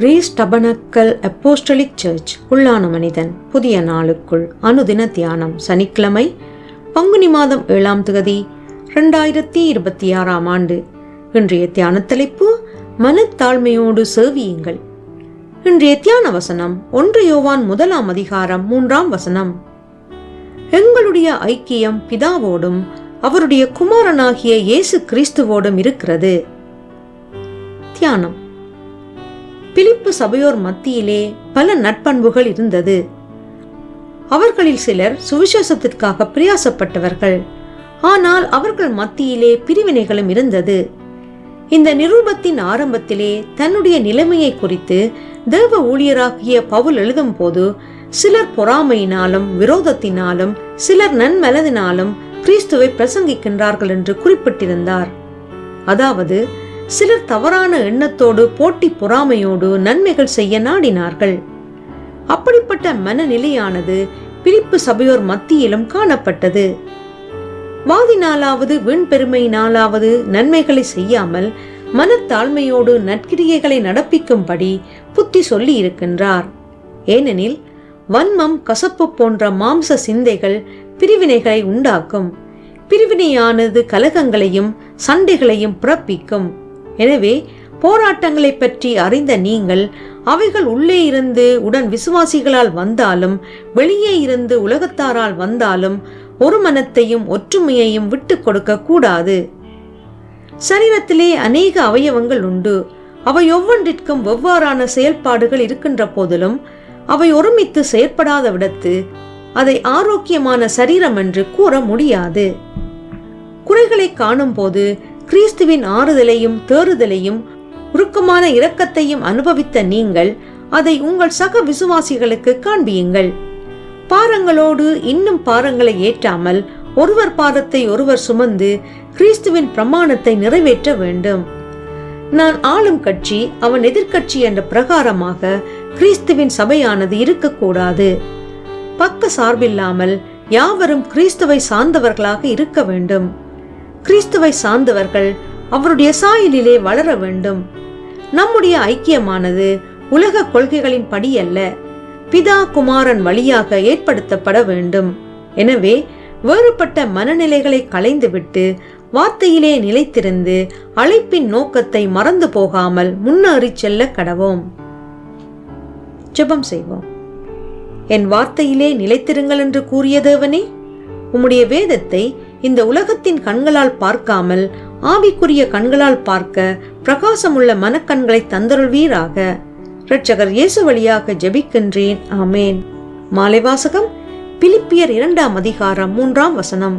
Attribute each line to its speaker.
Speaker 1: Grace tabernacle apostolic search உள்ளான மனிதன் புதிய நாளுக்குள் அனுதின தியானம் சனிக்கிழமை பங்குனி மாதம் 7ஆம் தேதி 2026ஆம் ஆண்டு. இன்றைய தியான தலைப்பு மனத்தாழ்மையோடு சேவியுங்கள். இன்றைய தியான வசனம் 1 யோவான் 1ஆம் அதிகாரம் 3ஆம் வசனம். எங்களுடைய ஐக்கியம் பிதாவோடும் அவருடைய குமாரனாகிய இயேசு கிறிஸ்துவோடும் இருக்கிறது. தியானம். பிலிப்பு சபையோர் மத்தியிலே பல நற்பண்புகள் இருந்தது. அவர்களில் சிலர் சுவிசேஷத்திற்காக பிரயாசப்பட்டவர்கள். ஆனால் அவர்கள் மத்தியிலே பிரிவினைகளும் இருந்தது. இந்த நிருபத்தின் ஆரம்பத்திலே தன்னுடைய நிலைமையை குறித்து தேவ ஊழியராகிய பவுல் எழுதும் போது சிலர் பொறாமையினாலும் விரோதத்தினாலும் சிலர் நன்மனதினாலும் கிறிஸ்துவை பிரசங்கிக்கின்றார்கள் என்று குறிப்பிட்டிருந்தார். அதாவது சிலர் தவறான எண்ணத்தோடு போட்டி பொறாமையோடு நன்மைகள் செய்ய நாடினார்கள். அப்படிப்பட்ட மனநிலையானது பிலிப்பு சபையோர் மத்தியிலும் காணப்பட்டது. வாதினாலாவது வீண் பெருமையினாலாவது நன்மைகளை செய்யாமல் மனத்தாழ்மையோடு நற்கிரியைகளை நடப்பிக்கும்படி புத்தி சொல்லி இருக்கின்றார். ஏனெனில் வன்மம், கசப்பு போன்ற மாம்ச சிந்தைகள் பிரிவினைகளை உண்டாக்கும். பிரிவினையானது கலகங்களையும் சண்டைகளையும் பிறப்பிக்கும். எனவே போராட்டங்களை பற்றி அறிந்த நீங்கள் அவைகள் உள்ளே இருந்து உடன் விசுவாசிகளால் வந்தாலும் வெளியே இருந்து உலகத்தாரால் வந்தாலும் ஒரு மனத்தையும் ஒற்றுமையையும் விட்டு கொடுக்க கூடாது. சரீரத்திலே அநேக அவயவங்கள் உண்டு. அவை ஒவ்வொன்றிற்கும் வெவ்வேறான செயல்பாடுகள் இருக்கின்ற போதிலும் அவை ஒருமித்து செயற்படாத விடத்து அதை ஆரோக்கியமான சரீரம் என்று கூற முடியாது. குறைகளை காணும் போது கிறிஸ்துவின் ஆறுதலையும் தேறுதலையும் உருக்கமான இரக்கத்தையும் அனுபவித்த நீங்கள் அதை உங்கள் சக விசுவாசிகளுக்கு காண்பியுங்கள். பாரங்களோடு இன்னும் பாரங்களை ஏற்றாமல் ஒருவர் பாரத்தை ஒருவர் சுமந்து கிறிஸ்துவின் பிரமாணத்தை நிறைவேற்ற வேண்டும். நான் ஆளும் கட்சி அவன் எதிர்கட்சி என்ற பிரகாரமாக கிறிஸ்துவின் சபையானது இருக்கக்கூடாது. பக்க சார்பில்லாமல் யாவரும் கிறிஸ்துவை சார்ந்தவர்களாக இருக்க வேண்டும். கிறிஸ்துவை சார்ந்தவர்கள் அவருடைய சாயலிலே வளர வேண்டும். நம்முடைய ஐக்கியமானது உலக கொள்கைகளின் படி அல்ல, பிதா குமாரன் வழியாக ஏற்படுத்தப்பட வேண்டும். எனவே வேறுபட்ட மனநிலைகளை களைந்துவிட்டு வார்த்தையிலே நிலைத்திருந்து அழைப்பின் நோக்கத்தை மறந்து போகாமல் முன்னேறி செல்ல கடவோம். ஜெபம் செய்வோம். என் வார்த்தையிலே நிலைத்திருங்கள் என்று கூறிய தேவனே, உம்முடைய வேதத்தை இந்த உலகத்தின் கண்களால் பார்க்காமல் ஆவிக்குரிய கண்களால் பார்க்க பிரகாசமுள்ள மனக்கண்களை தந்தருள்வீராக. இரட்சகர் இயேசு வழியாக ஜெபிக்கின்றேன். ஆமேன். மாலை வாசகம் பிலிப்பியர் 2ஆம் அதிகாரம் 3ஆம் வசனம்.